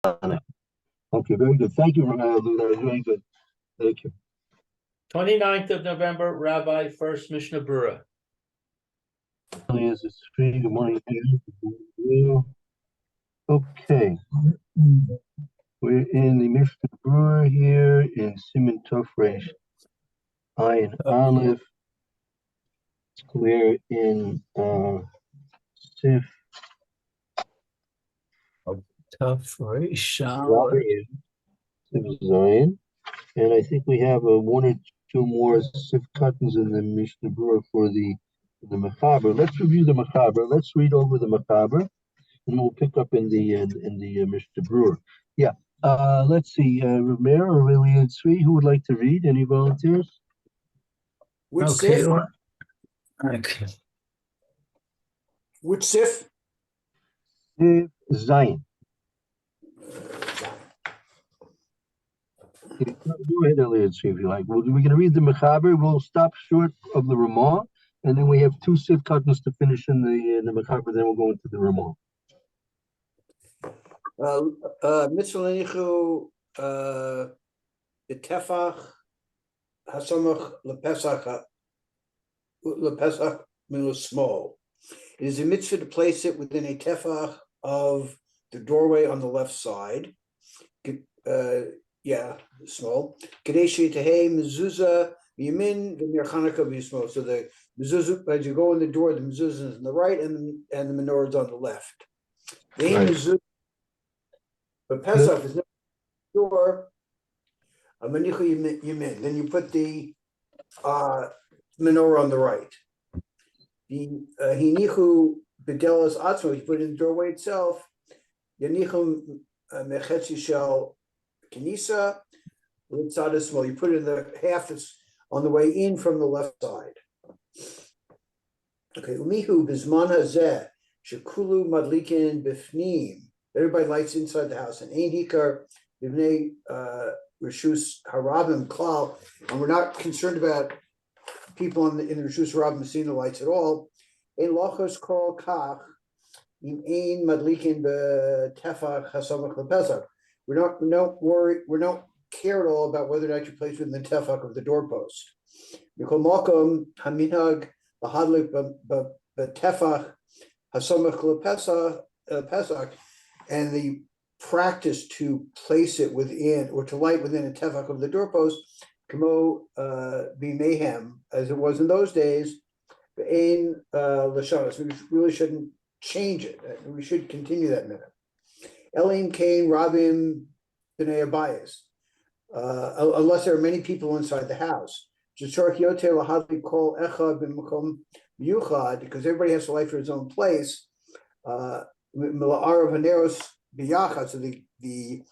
on it. Okay, very good. Thank you, Lou. That was very good. Thank you. 29th of November, Rabbi Furst Mishna Berura. Good morning. Okay. We're in the Mishna Berura here in Siman Tov Resh Ayin Aleph. We're in Sif Tov Resh Zion. And I think we have one or two more Sif cuttings in the Mishna Berura for the Mechaber. Let's review the Mechaber. Let's read over the Mechaber, and we'll pick up in the Mishna Berura. Yeah. Let's see. Rameir or Lilian Tzvi, who would like to read? Any volunteers? Which Okay. Sif? Okay. Which Sif? Sif Zion. Go ahead, Elliot, see if you like. We're going to read the Mechaber. We'll stop short of the Ramah, and then we have two Sif cuttings to finish in the Mechaber. Then we'll go into the Ramah. Mitzvah the Tefach Hasamach lepesach min small. It is a mitzvah to place it within a tefach of the doorway on the left side. Small. Kadeshi Tehei mezuzah yamin v'mir Hanuka b'yismo. So the mezuzah, as you go in the door, the mezuzah is on the right, and the menorah is on the left. The but Pesach is not door. Manichu yamin. Then you put the menorah on the right. The hinichu bedelas atzmo. You put it in the doorway itself. Yanichu mechetzi shel Kenisa, you put it in the half that's on the way in from the left side. Okay, umihu bizman hazeh shekulu madlikin bifnim. Everybody lights inside the house, and ein hikar b'nei reshus harabim klal. And we're not concerned about people in the reshus harabim seeing the lights at all. Ein lochos kol kach im ein madlikin betefach hasamach lepesach. We don't worry. We don't care at all about whether or not you place it in the tefach of the doorpost. Mikol makom haminhag lahadlik betefach hasamach lepesach, and the practice to place it within or to light within a tefach of the doorpost, kamo b'mehem, as it was in those days. Ein l'shanos. We really shouldn't change it. We should continue that minute. Elim Kain Rabim B'nei Abayis, unless there are many people inside the house. Because everybody has to light for his own place. So the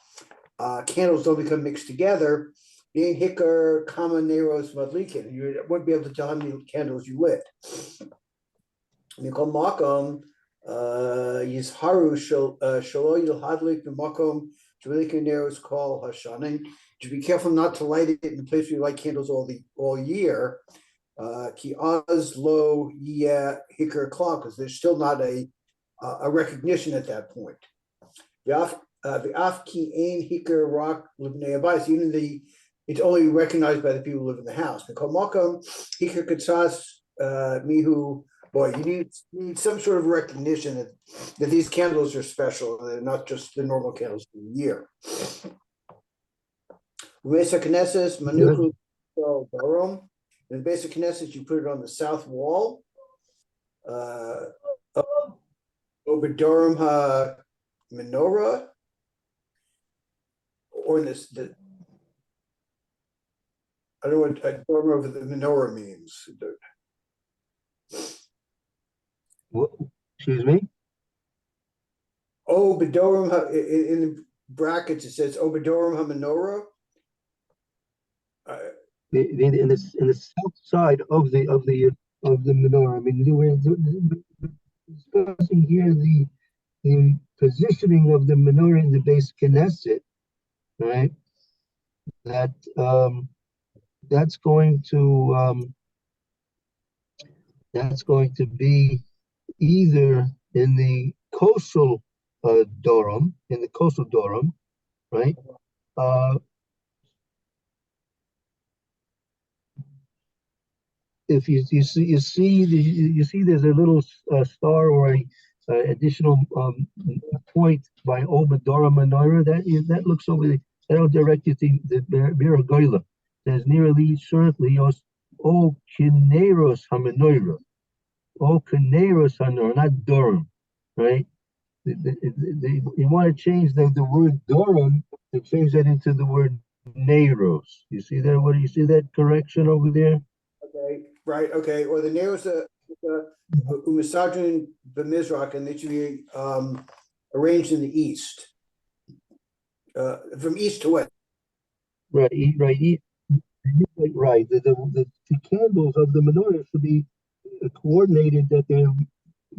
candles don't become mixed together. Being hikar kama neros madlikin, you wouldn't be able to tell how many candles you lit. Mikol makom. Yizharu shalo yilhadlik b'makom shvelikin neros kol hashanin. To be careful not to light it in the place where you light candles all year. Ki az lo yeh hikar klal, because there's still not a recognition at that point. V'af ki ein hikar rak libnei abayis. Even it's only recognized by the people who live in the house. Mikol makom hikar katzas mihu. Boy, you need some sort of recognition that these candles are special. They're not just the normal candles of the year. Basic Knesset, Manuku Barum. In basic Knesset, you put it on the south wall. Obedorum ha menorah, or in this. I don't know what a dorm over the menorah means. Excuse me? Obedorum in the brackets it says Obedorum ha-menorah. In the south side of the menorah. I mean, we're discussing here the positioning of the menorah in the base Knesset, right? That's going to be either in the coastal Durham, in the coastal Durham, right? If you see there's a little star or a additional point by Oba Durham Menorah, that looks over the, that'll direct you to the Berura. There's nearly shortly O Kineros Hamenoira. O Kineros Hamenoira, not Durham, right? You want to change the word Durham to change that into the word Neros. You see that? What do you see that correction over there? Okay, right, okay, or the Neros Umasadrin B'Mizrach, and they should be arranged in the east. From east to west. Right, right. The candles of the menorah should be coordinated that they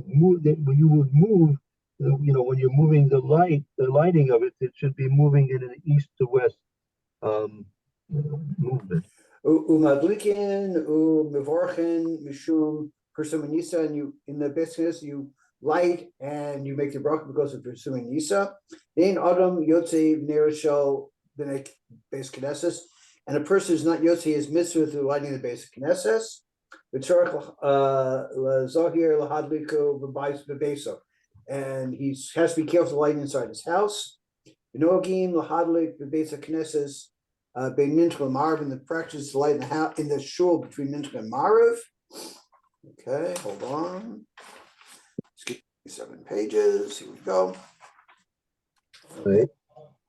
move. That when you would move, when you're moving the lighting of it, it should be moving in an east to west movement. Umadlikin, Mevorchen, Mishum, pursuing Nisa, and you in the business you light and you make the bracha because of pursuing Nisa. Then Adam Yotze Nereshel B'nei Beis Knesses, and a person who's not Yotze is mitzvah through lighting the Beis Knesses. V'tzarich Zahir Lahadliko B'Beisa, and he has to be careful to light inside his house. V'nogim Lahadlik B'Beis Knesses. Bein Mincha and Marav, in the practice to light in the house in the shul between Mincha and Marav. Okay, hold on. Skip 7 pages. Here we go. Right.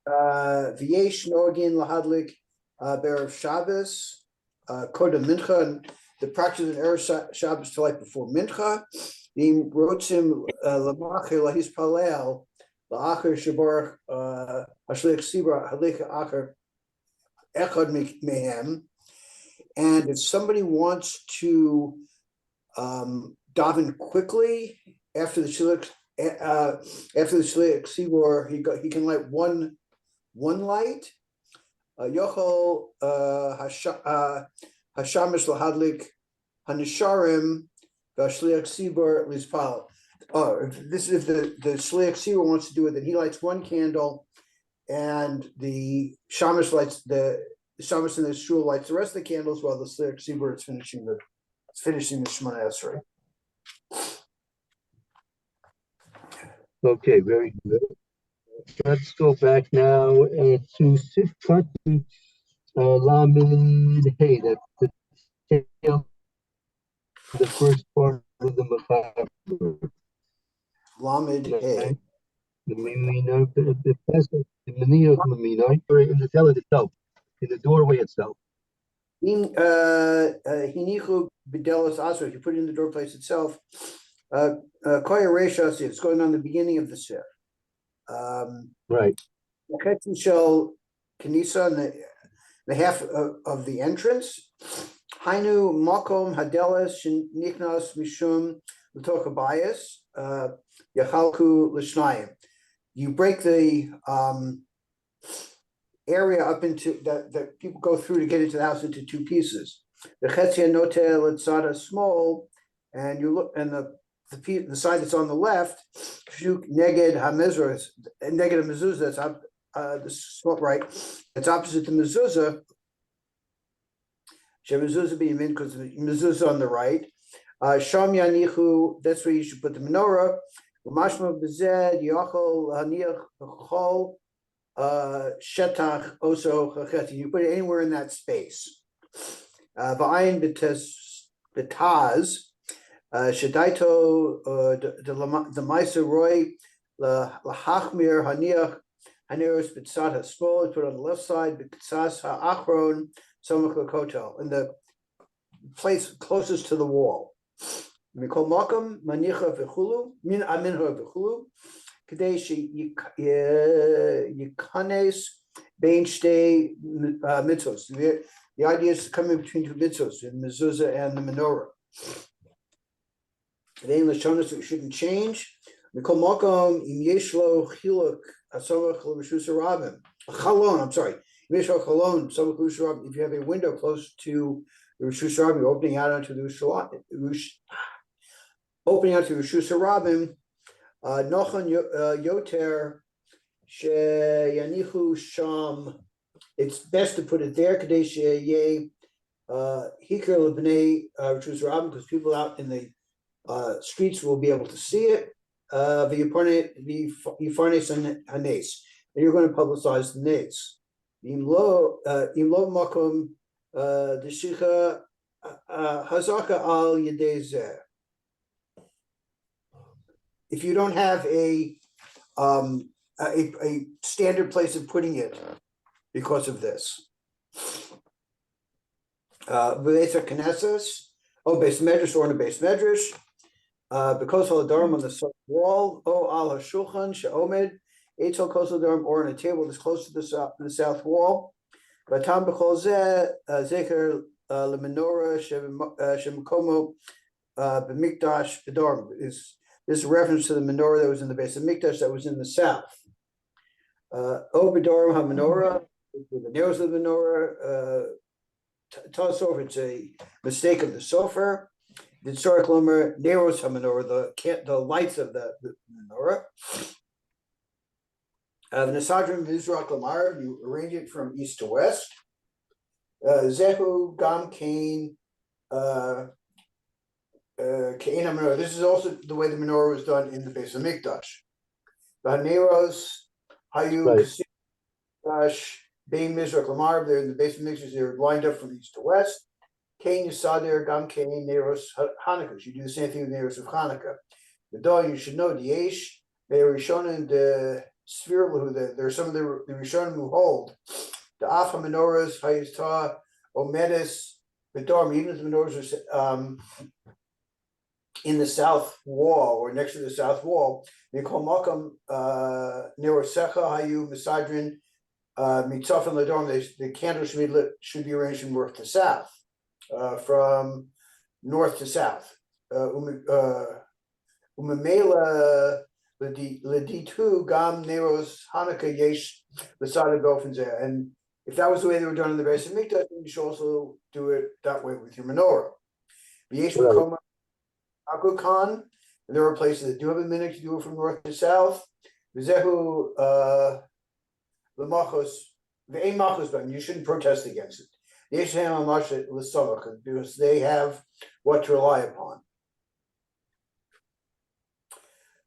V'yesh Nogin Lahadlik Be'erev Shabbos Kodem Mincha, and the practice of Erev Shabbos to light before Mincha. V'im Rotzim Lamacher Lahis Palel La'acher Shabarach Hashlik Sibra Halika Acher Echad Mehem, and if somebody wants to daven quickly after the shliach sibor, he can light one light. Yochol hashamish lahadlik hanisharim v'shliach sibor lispal. This is if the shliach sibor wants to do it, then he lights one candle. And the shamash lights the shamash in the shul lights the rest of the candles while the Sliach Sibur is finishing the Shemona Esrei. Okay, very good. Let's go back now to Sifkat Lamed Hey. That's the tail, the first part of the Machaber. Lamed Hey. The in the tellet itself, in the doorway itself. Hinichu Bidelos Asra, if you put it in the doorplace itself, Koya Reshas, it's going on the beginning of the Sif. Right. Chetin Shel Kanisa, the half of the entrance. Hainu Makom Hadeles Niknas Mishum L'Tochabayas Yachalku L'Shnayim. You break the area up into that people go through to get into the house into 2 pieces. The Chetzia Notel Etzada small, and you look, and the side that's on the left, Shuk Neged HaMezrah, Neged HaMezuzah, that's up this right, it's opposite the mezuzah. Shemezuzah being in because the mezuzah on the right. Sham Yanichu, that's where you should put the menorah. Mashma Bezed Yachol Haniach Chol Shetach Oso Chachet. You put it anywhere in that space. V'ayin Betaz Shedaito the Meiser Roy Lahachmir Haniach Haneros B'tzad HaSmol. Put on the left side B'tzas HaAchron Somach Lakotel, in the place closest to the wall. Mikol Makam Manicha V'chulu Min Aminha V'chulu Kadesh Yikanes Bein Shtei Mitzvos. The idea is to come in between 2 mitzvos, the mezuzah and the menorah. Then Lashonas we shouldn't change. Mikol Makam Im Yeshlo Chiluk Asomach L'Rishus Harabim Chalon. I'm sorry. If you have a window close to the Rishus Harabim, opening out onto the Rishus Harabim, Nochon Yoter Sheyanichu Sham. It's best to put it there, Kadesh Ye Hikar Lebnei Rishus Rabim, because people out in the streets will be able to see it. V'yifarnes hanes, and you're going to publicize the nates. Imlo makom deshicha hazaka al yedei. If you don't have a standard place of putting it because of this, beis knesses, beis medrash, or in a beis medrash. Because haladarm on the south wall, al hashulchan she'omed, eitzel kosadarm, or on a table that's close to the south wall. Vatam b'chol zeh zeker lemenorah shemakomo b'mikdash b'darm. This is a reference to the menorah that was in the base of Mikdash that was in the south. O b'darm ha-menorah, the nails of the menorah. Sofer, it's a mistake of the sofer. The Tzorach Lomer Neros HaMenorah, the lights of the menorah. The Nesadrim Mizrach Lamar, you arrange it from east to west. Zehu Gam Kain Kain HaMenorah. This is also the way the menorah was done in the base of Mikdash. The Neros Hayu Kasidash Bein Mizrach Lamar. They're in the base of Mikdash. They're lined up from east to west. Kain Yisader Gam Kain Neros Hanuka. You do the same thing with Neros of Hanuka. The dog, you should know the Yesh, the Rishonim, the Sphere, there are some of the Rishonim who hold the Afa menorahs, Hayistah, Omedes, Bedorm, even if the menorahs are in the south wall or next to the south wall, they call Makam Nerosecha Hayu Misadrin Mitzaf and Ladorm. The candles should be arranged from north to south. From north to south. Umemela Leditu Gam Neros Hanuka Yesh Lasada Gofinzer. And if that was the way they were done in the base of Mikdash, you should also do it that way with your menorah. Yesh Makoma Akukan, and there are places that do have a minute to do it from north to south. Vizehu Lamachos Ve'en Machos, but you shouldn't protest against it. Because they have what to rely upon.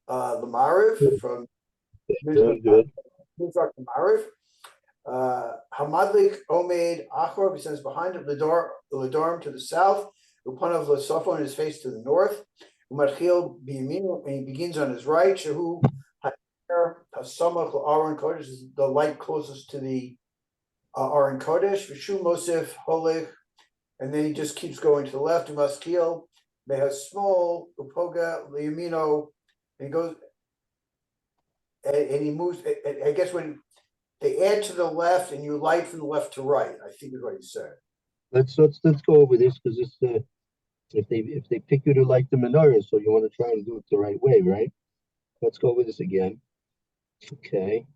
The Mariv from Mariv. Hamadlik Omed Achor, he sends behind him Ladorm to the south, Upanav Lasofo on his face to the north, Umatchil Biyaminu, and he begins on his right. Shehu Hasamach Aaron Kodesh is the light closest to the Aron Kodesh, Vishu Mosif, Holich, and then he just keeps going to the left, Umaskil, Mehas Small, Upoga, Liamino, and he goes, and he moves, I guess when they add to the left and you light from the left to right, I think is what he said. Let's go over this, because it's if they pick you to light the menorah, so you want to try and do it the right way, right? Let's go over this again. Okay.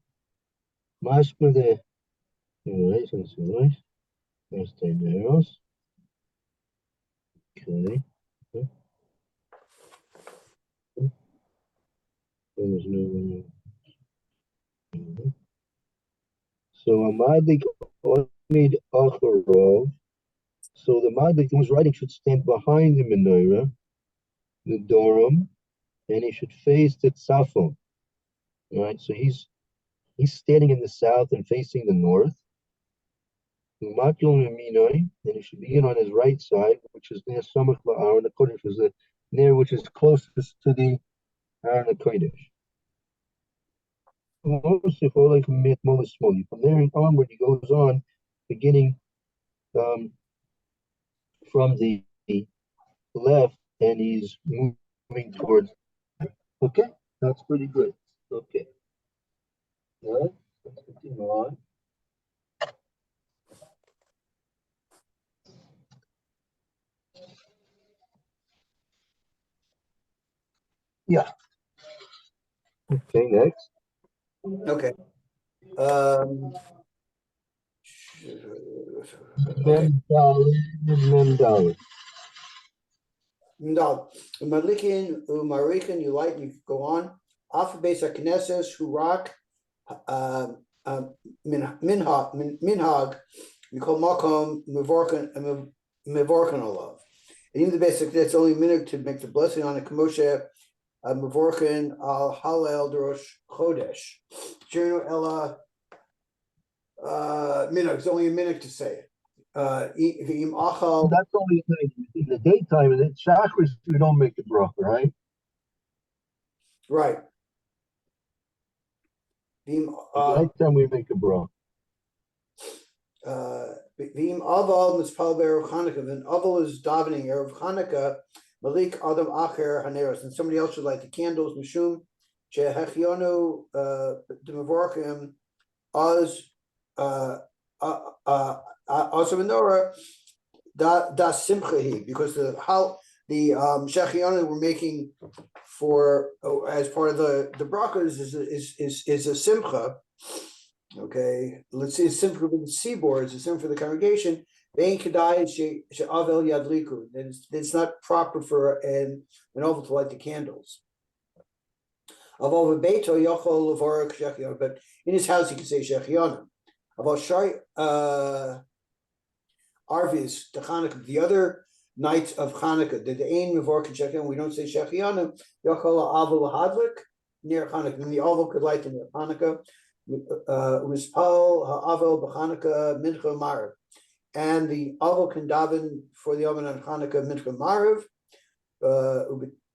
Mashma the right, let's see, right. There's the arrows. Okay. There's no one. So a Madlik made Acharov. So the Madlik who's writing should stand behind the menorah, the Dorum, and he should face the Tzafon. All right, so he's standing in the south and facing the north. And he should begin on his right side, which is near Samach La'aron HaKodesh, is near which is closest to the Aron HaKodesh. From there onward, he goes on, beginning from the left, and he's moving towards. Okay, that's pretty good. Okay. All right, let's continue on. Yeah. Okay, next. Okay. Mendal. No, Malikin, Umarikan, you light, you go on. Alpha Beis HaKnesses Hurak Minhag Mikol Makom Mevorkan Olav. And even the basic, that's only a minute to make the blessing on a Kamoshe Mevorkan Al Halel Drosh Chodesh. Jirno Ella Minhag, it's only a minute to say it. V'im Achal. That's only in the daytime, and in Shachris we don't make a bracha, right? Right. At nighttime we make a bracha. V'im Aval Mispal Erev Hanuka. Then Aval is davening Erev Hanuka. Malik Adam Acher Haneros, and somebody else should light the candles. Mishum Shehechionu Demevorkim Az also menorah da simchahi, because the shechianu we're making for as part of the brachas is a simcha. Okay, let's see, a simcha for the seaboard, it's a simcha for the congregation. Vein kedai she'avel yadliku. It's not proper for an oval to light the candles. Aval bebeito yochol levorach shechianu, but in his house he can say shechianu. About Shari Arvis, the Hanukkah, the other nights of Hanukkah, the Ain Mevork and Shechianu, we don't say Shechianu, Yokola Aval Hadlik, near Hanukkah, and the Aval could light in Hanukkah, Mispal Ha'avel B'Hanukkah Mincha Marav, and the Aval can daven for the Omen on Hanukkah Mincha Marav,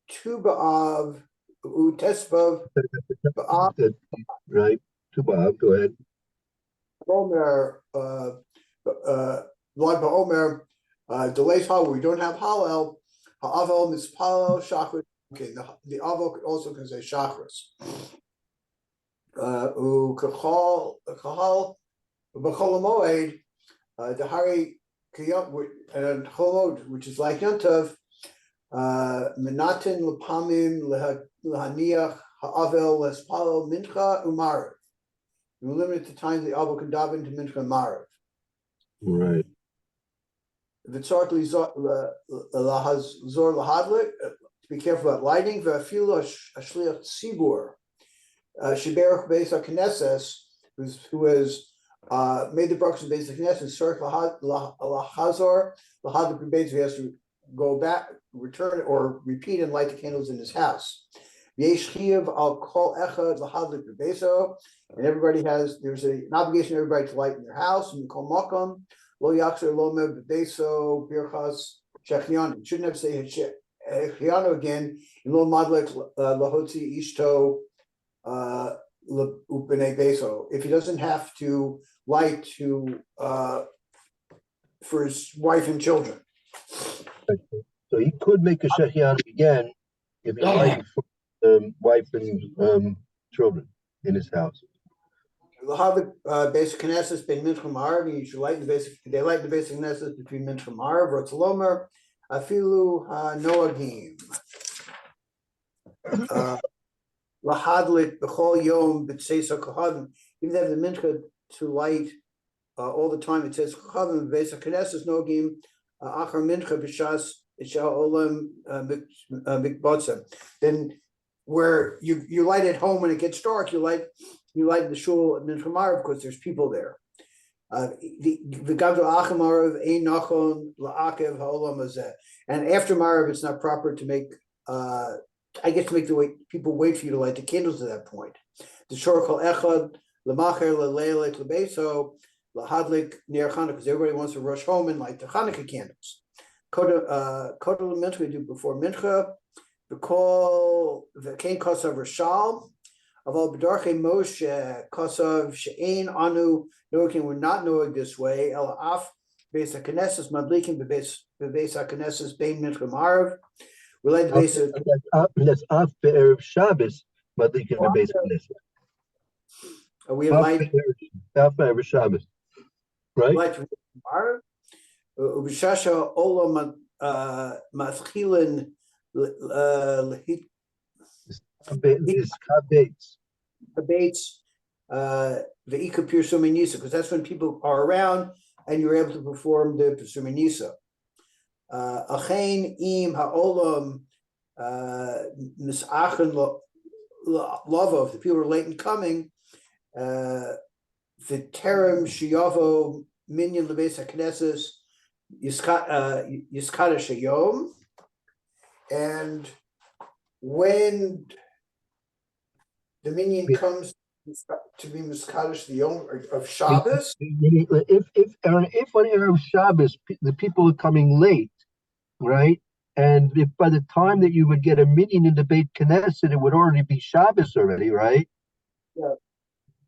Tu Ba'av, Utesvav, Ba'av. Right, Tu Ba'av, go ahead. Omer, Lord Omer, delays Hallel. We don't have Hallel. Ha'avel mispalel shachris. Okay, the Avel also can say shachris. Kahal b'chol moed the Hari Kiyam and Cholod, which is like Yontov. Menatin lepamim lehaniach ha'avel lespalel mincha umarav. We limit the time the Avel can daven to Mincha Marav. Right. V'tzart lahazor lahadlik. Be careful about lighting. V'afilu ashliach tzibur. Shiberach Beis HaKnesses, who has made the brachas of Beis HaKnesses, Sark lahazor lahadlik bebeis. He has to go back, return, or repeat and light the candles in his house. Al kol echad lahadlik bebeso. And everybody there's an obligation of everybody to light in their house. And kol makom lo yakser lo me bebeso birchas shechianu. You shouldn't have to say shechianu again. In lo madlik lahotzi ishto upene beso. If he doesn't have to light for his wife and children. So he could make a shechianu again if he lighted for wife and children in his house. The basic Knesset ben Mincha Marav. You should light the basic. They light the basic Knesset between Mincha Marav, Rotzalomer, Afilu Noagim. Lahadlik b'chol yom b'tseisa kohadim. Even they have the Mincha to light all the time. It says kohadim basic Knesset Noagim achar Mincha b'shas isha olam mikbotzem. Then where you light at home when it gets dark, you light the shul at Mincha Marav because there's people there. And after Marav, it's not proper to make people wait for you to light the candles at that point. The shor kol echad lemacher leleilet lebeso lahadlik near Hanukkah, because everybody wants to rush home and light the Hanukkah candles. Koda mincha we do before mincha. The call the kain kosav rishal. Aval b'darchei Moshe kosav she'ein anu noaking. We're not knowing this way. El af beis haKnesses madlikin bebeis haKnesses bein mincha marav. We like the base. That's af be'erev Shabbos madlikin bebeis haKnesses. We light af be'erev Shabbos, right? Light marav. Ubishasha olam maschilin. Debates the Ikapir Suminisa, because that's when people are around and you're able to perform the Suminisa. Achain im ha'olam mis'achin lavo, if the people are late in coming, the terem shiyavo minyan lebeis hakneses yiskata shayom, and when the minyan comes to be miskadish the yom of Shabbos. If on Erev Shabbos the people are coming late, right? And if by the time that you would get a minyan in the Beit Knesset, it would already be Shabbos already, right? Yeah.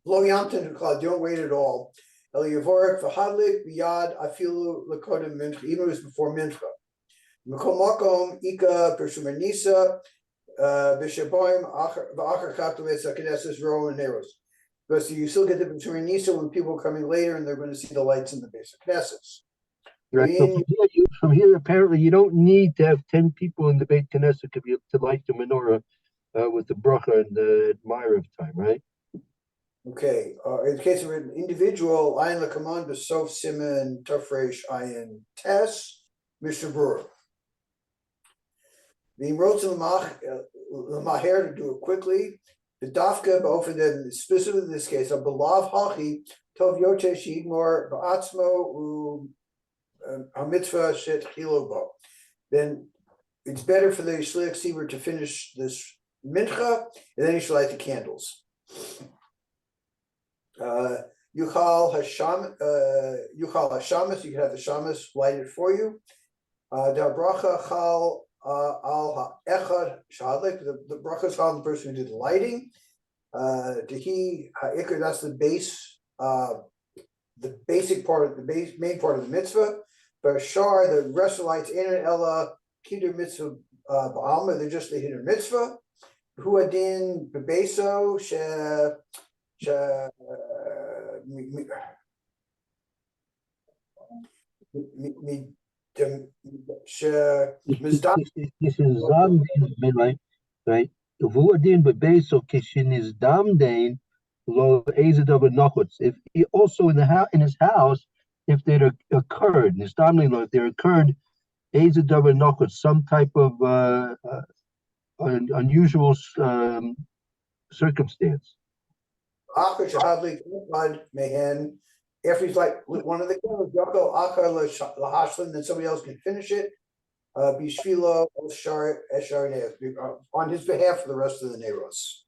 Lo yamtin called, don't wait at all. El Yavorik v'hadlik b'yad afilu l'kodem mincha, even if it's before mincha. M'kom makom ika pershumer nisa b'shaboim v'achar kaptuetz ha'knesses ro and neros. Because you still get the pershumer nisa when people are coming later and they're going to see the lights in the base of knesses. Right. So from here, apparently, you don't need to have 10 people in the Beit Knesset to light the menorah with the bracha and the admirav time, right? Okay. In the case of an individual, ayin lekaman b'sof siman tafresh ayin tes Mishna Berura. The wrote to Lamaher to do it quickly. The dafka often then specifically in this case a belav hachi tov yote shigmor ba'atzmo a mitzvah shet chilobo. Then it's better for the shliach sever to finish this mincha and then you should light the candles. Yuchal hashamas, you can have the shamas lighted for you. The bracha chal al ha'echad shadlik, the bracha is on the person who did the lighting. Dehi ha'ikr, that's the base, the basic part of the main part of the mitzvah. But shar, the rest of the lights in and ella kidur mitzvah ba'alma, they're just the hidden mitzvah. Huadin bebeso she This is right? Right. Vuadin bebeso kishin is damdain lo ezadav nochutz. If he also in his house, if there occurred, if there occurred ezadav nochutz, some type of unusual circumstance. After he's like one of the candles, then somebody else can finish it. Bishvilo on his behalf for the rest of the Neros.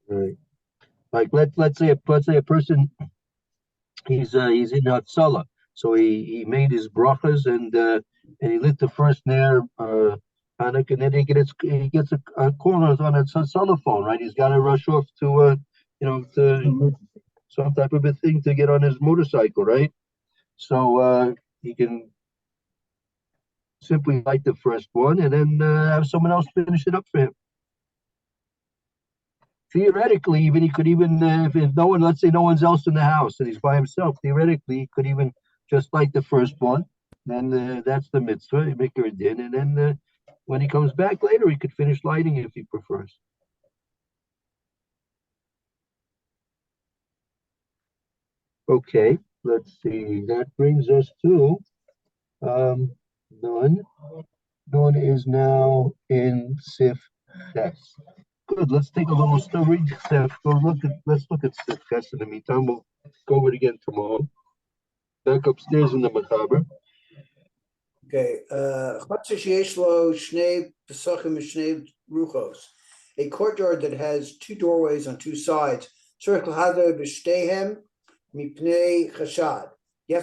Right. Like let's say a person he's in Hatzala, so he made his brachas and he lit the first nair Hanuka, and then he gets a call on his cell phone, right? He's got to rush off to to some type of a thing to get on his motorcycle, right? So he can simply light the first one and then have someone else finish it up for him. Theoretically, he could if no one, let's say no one's else in the house and he's by himself, theoretically he could even just light the first one. Then that's the mitzvah, he make it in, and then when he comes back later, he could finish lighting it if he prefers. Okay, let's see. That brings us to Nun. Nun is now in Sif Tes. Good. Let's take a little story. Let's look at Sif Tes in the meantime. We'll go over it again tomorrow. Back upstairs in the Machaber. Okay. A courtyard that has two doorways on two sides. You have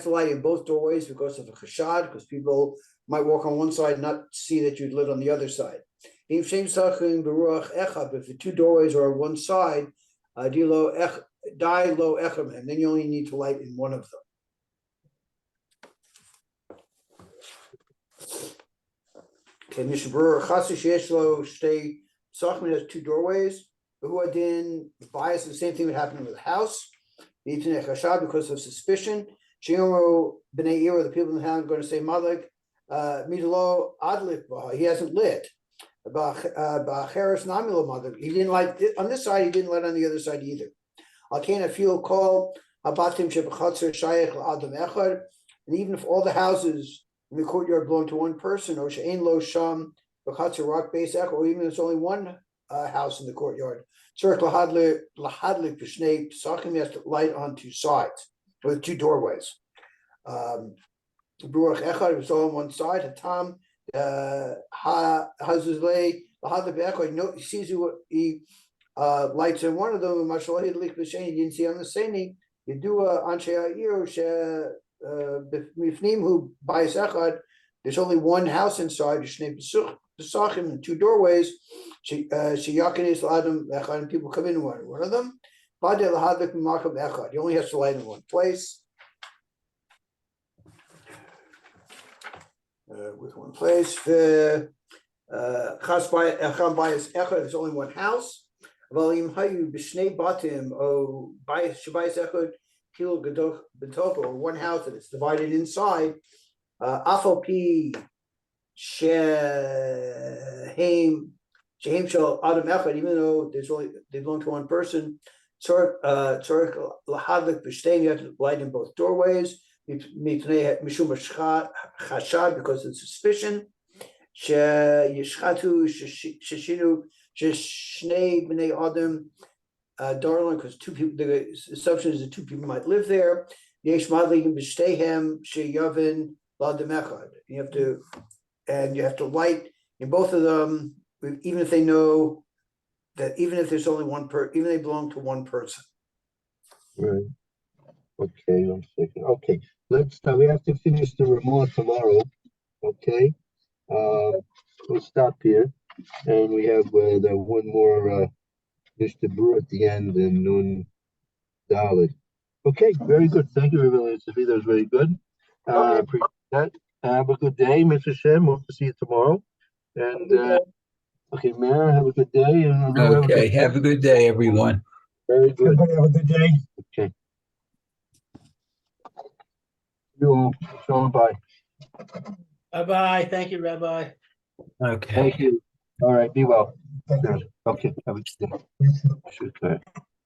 to light in both doorways because of a chashad, because people might walk on one side and not see that you'd lit on the other side. If the two doorways are on one side, then you only need to light in one of them. Okay, Mishna Berura has two doorways. Bias, the same thing would happen with the house. Because of suspicion. B'nei Ira, the people in the town are going to say, Malik, Midlo Adlik, he hasn't lit. Ba'acheres Namilo Malik, he didn't light on this side, he didn't light on the other side either. Alkena feel call Abatim Shebachatzer Shayach Adam Echad, and even if all the houses in the courtyard belong to one person, or She'ain Lo Sham Bachatzer Rock Base Echad, or even if it's only one house in the courtyard. Tzarich lahadlik b'shnei pesachim, he has to light on two sides with two doorways. Baruch echad was all on one side. Hatam hazuzlei lahadlik b'echad. No, he sees he lights in one of them. Mashallah lik b'sheni. You didn't see on the seni. You do anshe ha'ir she mifnim hu bayis echad. There's only one house inside. Shnei pesachim and two doorways. Sheyakinis l'adam echad, and people come in one of them. Badei lahadlik b'makam echad. He only has to light in one place. With one place. The chas bayis echad. There's only one house. Valim hayu b'shnei batim o bayis echad kil gadol b'toko, or one house that it's divided inside. Afal pi shehem shel adam echad, even though they belong to one person. Tzorich lahadlik b'shteim, you have to light in both doorways. Mishum chashad, because of suspicion. Yishchatu sheshinu shnei b'nei adam darling, because two people. The assumption is that two people might live there. Yesh madlikim b'shteihem sheyavin l'adam echad. You have to light in both of them, even if they know that, even if there's only one even they belong to one person. Right. Okay, 1 second. Okay, we have to finish the remark tomorrow. Okay, we'll stop here, and we have the one more Mr. Brewer at the end, and Nun Dalit. Okay, very good. Thank you, everyone. That was very good. I appreciate that. Have a good day, Mr. Shem. Hope to see you tomorrow. And okay, Mayor, have a good day. And Okay, have a good day, everyone. very good. Everybody have a good day. Okay. You all. Shalom, bye. Bye-bye. Thank you, Rabbi. Okay. Thank you. All right, be well. Thank you. Okay, have a good day. Sure, go ahead.